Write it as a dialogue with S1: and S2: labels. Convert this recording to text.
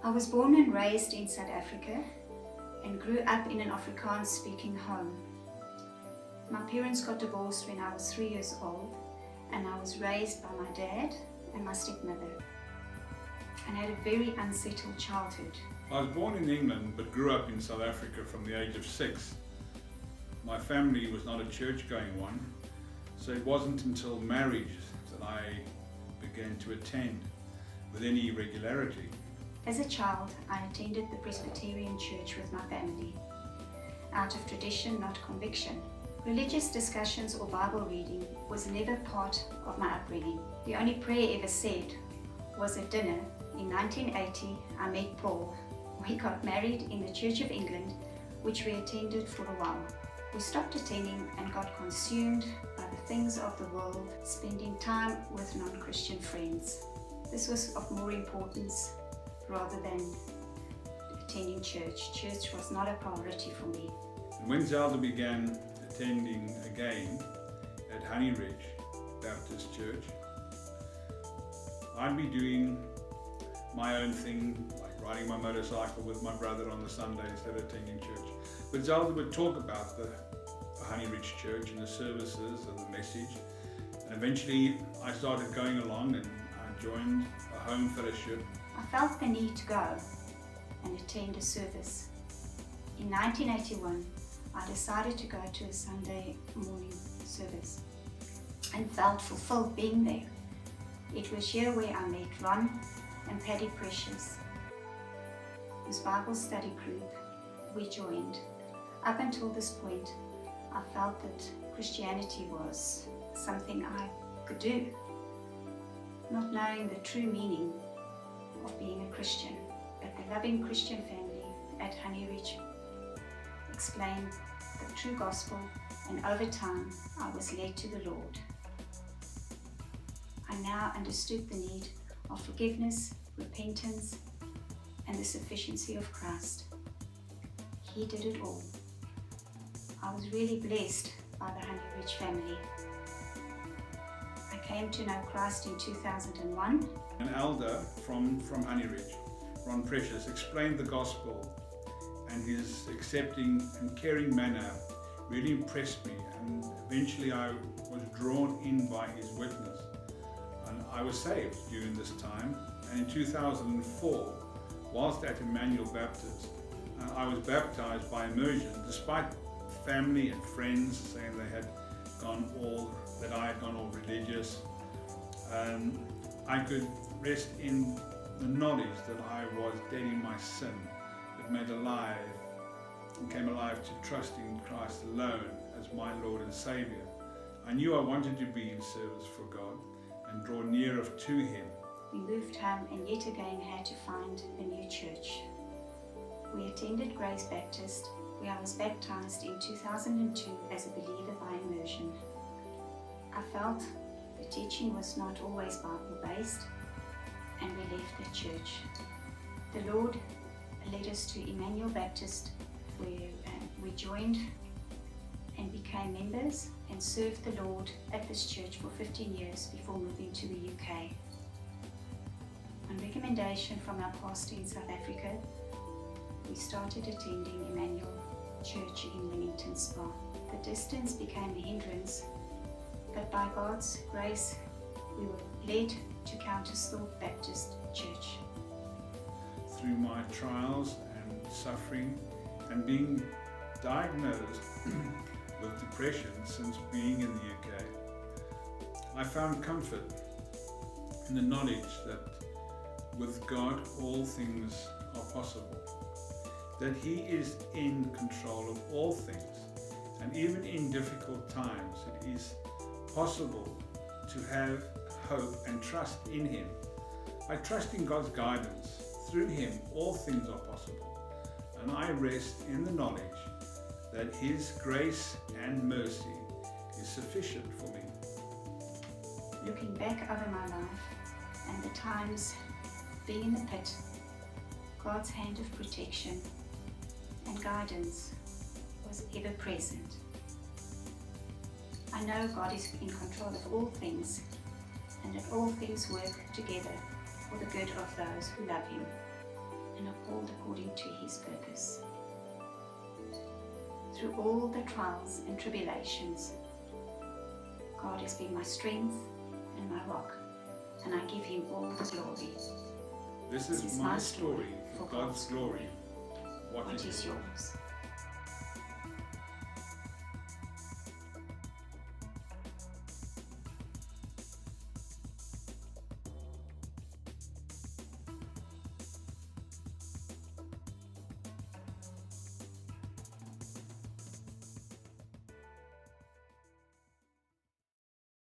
S1: I was born and raised in South Africa and grew up in an Afrikaans speaking home. My parents got divorced when I was 3 years old, and I was raised by my dad and my stepmother, and had a very unsettled childhood.
S2: I was born in England but grew up in South Africa from the age of 6. My family was not a church-going one, so it wasn't until marriage that I began to attend with any regularity.
S1: As a child, I attended the Presbyterian church with my family, out of tradition, not conviction. Religious discussions or Bible reading was never part of my upbringing. The only prayer ever said was at dinner. In 1980, I met Paul. We got married in the Church of England, which we attended for a while. We stopped attending and got consumed by the things of the world, spending time with non-Christian friends. This was of more importance rather than attending church. Church was not a priority for me.
S2: And when Zelda began attending again at Honey Ridge Baptist Church, I'd be doing my own thing, like riding my motorcycle with my brother on the Sunday instead of attending church. But Zelda would talk about the Honey Ridge Church and the services and the message. And eventually I started going along and I joined a home fellowship.
S1: I felt the need to go and attend a service. In 1981, I decided to go to a Sunday morning service and felt fulfilled being there. It was here where I met Ron and Paddy Precious, whose Bible study group we joined. Up until this point, I felt that Christianity was something I could do, not knowing the true meaning of being a Christian. But the loving Christian family at Honey Ridge explained the true gospel, and over time I was led to the Lord. I now understood the need of forgiveness, repentance, and the sufficiency of Christ. He did it all. I was really blessed by the Honey Ridge family. I came to know Christ in 2001.
S2: An elder from Honey Ridge, Ron Precious, explained the gospel, and his accepting and caring manner really impressed me, and eventually I was drawn in by his witness. And I was saved during this time, and in 2004, whilst at Emmanuel Baptist, I was baptized by immersion, despite family and friends saying I had gone all religious. I could rest in the knowledge that I was dead in my sin, but made alive and came alive to trusting Christ alone as my Lord and Saviour. I knew I wanted to be in service for God and draw nearer to Him.
S1: We moved home and yet again had to find a new church. We attended Grace Baptist, where I was baptized in 2002 as a believer by immersion. I felt the teaching was not always Bible-based, and we left the church. The Lord led us to Emmanuel Baptist, where we joined and became members and served the Lord at this church for 15 years before moving to the UK. On recommendation from our pastor in South Africa, we started attending Emmanuel Church in Leamington Spa. The distance became a hindrance, but by God's grace, we were led to Countesthorpe Baptist Church.
S2: Through my trials and suffering and being diagnosed with depression since being in the UK, I found comfort in the knowledge that with God all things are possible, that He is in control of all things, and even in difficult times it is possible to have hope and trust in Him. I trust in God's guidance. Through Him all things are possible, and I rest in the knowledge that His grace and mercy is sufficient for me.
S1: Looking back over my life and the times being in the pit, God's hand of protection and guidance was ever present. I know God is in control of all things, and that all things work together for the good of those who love Him and are called according to his purpose. Through all the trials and tribulations, God has been my strength and my rock, and I give him all the glory.
S2: This is my story for God's glory. What is yours?